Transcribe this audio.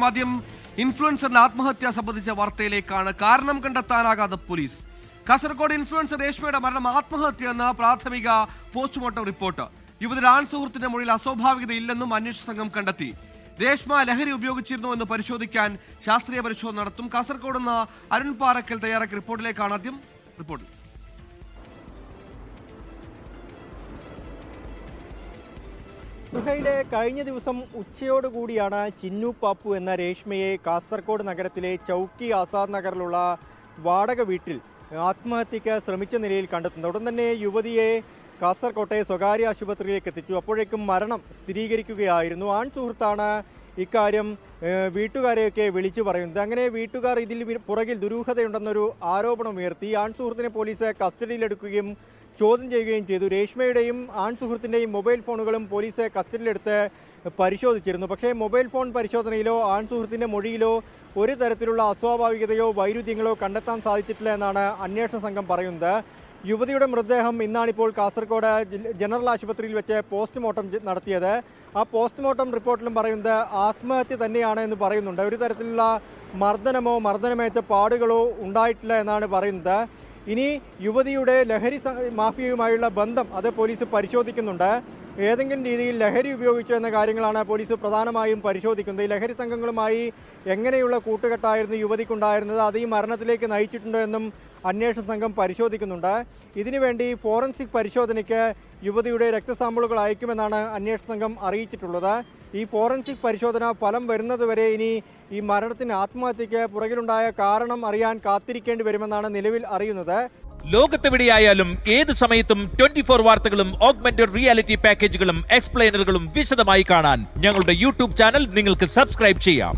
ആദ്യം ഇൻഫ്ലുവൻസറിന്റെ ആത്മഹത്യ സംബന്ധിച്ച വാർത്തയിലേക്കാണ്. കാരണം കണ്ടെത്താനാകാതെ പോലീസ്. കാസർഗോഡ് ഇൻഫ്ലുവൻസർ രേഷ്മയുടെ മരണം ആത്മഹത്യയെന്ന പ്രാഥമിക പോസ്റ്റ്മോർട്ടം റിപ്പോർട്ട്. യുവതിയുടെ ആൺ സുഹൃത്തിന്റെ മൊഴിയിൽ അസ്വാഭാവികതയില്ലെന്നും അന്വേഷണ സംഘം കണ്ടെത്തി. രേഷ്മ ലഹരി ഉപയോഗിച്ചിരുന്നോ എന്ന് പരിശോധിക്കാൻ ശാസ്ത്രീയ പരിശോധന നടത്തും. കാസർഗോഡ് നിന്ന് അരുൺ പാറക്കൽ തയ്യാറാക്കിയ റിപ്പോർട്ടിലേക്കാണ് ആദ്യം റിപ്പോർട്ട്. സുഹൈലെ, കഴിഞ്ഞ ദിവസം ഉച്ചയോടുകൂടിയാണ് ചിന്നു പാപ്പു എന്ന രേഷ്മയെ കാസർഗോഡ് നഗരത്തിലെ ചൗക്കി ആസാദ് നഗറിലുള്ള വാടക വീട്ടിൽ ആത്മഹത്യക്ക് ശ്രമിച്ച നിലയിൽ കണ്ടെത്തുന്നത്. ഉടൻ തന്നെ യുവതിയെ കാസർകോട്ടെ സ്വകാര്യ ആശുപത്രിയിലേക്ക് എത്തിച്ചു. അപ്പോഴേക്കും മരണം സ്ഥിരീകരിക്കുകയായിരുന്നു. ആൺ സുഹൃത്താണ് ഇക്കാര്യം വീട്ടുകാരെയൊക്കെ വിളിച്ചു പറയുന്നത്. അങ്ങനെ വീട്ടുകാർ ഇതിൽ പുറകിൽ ദുരൂഹതയുണ്ടെന്നൊരു ആരോപണം ഉയർത്തി. ആൺ സുഹൃത്തിനെ പോലീസ് കസ്റ്റഡിയിലെടുക്കുകയും ചോദ്യം ചെയ്യുകയും ചെയ്തു. രേഷ്മയുടെയും ആൺ സുഹൃത്തിൻ്റെയും മൊബൈൽ ഫോണുകളും പോലീസ് കസ്റ്റഡിയിലെടുത്ത് പരിശോധിച്ചിരുന്നു. പക്ഷേ മൊബൈൽ ഫോൺ പരിശോധനയിലോ ആൺ സുഹൃത്തിൻ്റെ മൊഴിയിലോ ഒരു തരത്തിലുള്ള അസ്വാഭാവികതയോ വൈരുദ്ധ്യങ്ങളോ കണ്ടെത്താൻ സാധിച്ചിട്ടില്ല എന്നാണ് അന്വേഷണ സംഘം പറയുന്നത്. യുവതിയുടെ മൃതദേഹം ഇന്നാണിപ്പോൾ കാസർഗോഡ് ജനറൽ ആശുപത്രിയിൽ വെച്ച് പോസ്റ്റ്മോർട്ടം നടത്തിയത്. ആ പോസ്റ്റ്മോർട്ടം റിപ്പോർട്ടിലും പറയുന്നത് ആത്മഹത്യ തന്നെയാണ് എന്ന് പറയുന്നുണ്ട്. ഒരു തരത്തിലുള്ള മർദ്ദനമോ മർദ്ദനമേറ്റ പാടുകളോ ഉണ്ടായിട്ടില്ല എന്നാണ് പറയുന്നത്. ഇനി യുവതിയുടെ ലഹരി മാഫിയയുമായുള്ള ബന്ധം അത് പോലീസ് പരിശോധിക്കുന്നുണ്ട്. ഏതെങ്കിലും രീതിയിൽ ലഹരി ഉപയോഗിച്ചു എന്ന കാര്യങ്ങളാണ് പോലീസ് പ്രധാനമായും പരിശോധിക്കുന്നത്. ഈ ലഹരി സംഘങ്ങളുമായി എങ്ങനെയുള്ള കൂട്ടുകെട്ടായിരുന്നു യുവതിക്കുണ്ടായിരുന്നത്, അത് ഈ മരണത്തിലേക്ക് നയിച്ചിട്ടുണ്ടോ എന്നും അന്വേഷണ സംഘം പരിശോധിക്കുന്നുണ്ട്. ഇതിനുവേണ്ടി ഫോറൻസിക് പരിശോധനയ്ക്ക് യുവതിയുടെ രക്തസാമ്പിളുകൾ അയക്കുമെന്നാണ് അന്വേഷണ സംഘം അറിയിച്ചിട്ടുള്ളത്. ഈ ഫോറൻസിക് പരിശോധന ഫലം വരുന്നതുവരെ ഇനി ഈ മരണത്തിന് ആത്മഹത്യക്ക് പുറകിലുണ്ടായ കാരണം അറിയാൻ കാത്തിരിക്കേണ്ടി വരുമെന്നാണ് നിലവിൽ അറിയുന്നത്. ലോകത്തെവിടെയായാലും ഏത് സമയത്തും 24 വാർത്തകളും ഓഗ്മെന്റഡ് റിയാലിറ്റി പാക്കേജുകളും എക്സ്പ്ലെയിനറുകളും വിശദമായി കാണാൻ ഞങ്ങളുടെ യൂട്യൂബ് ചാനൽ നിങ്ങൾക്ക് സബ്സ്ക്രൈബ് ചെയ്യാം.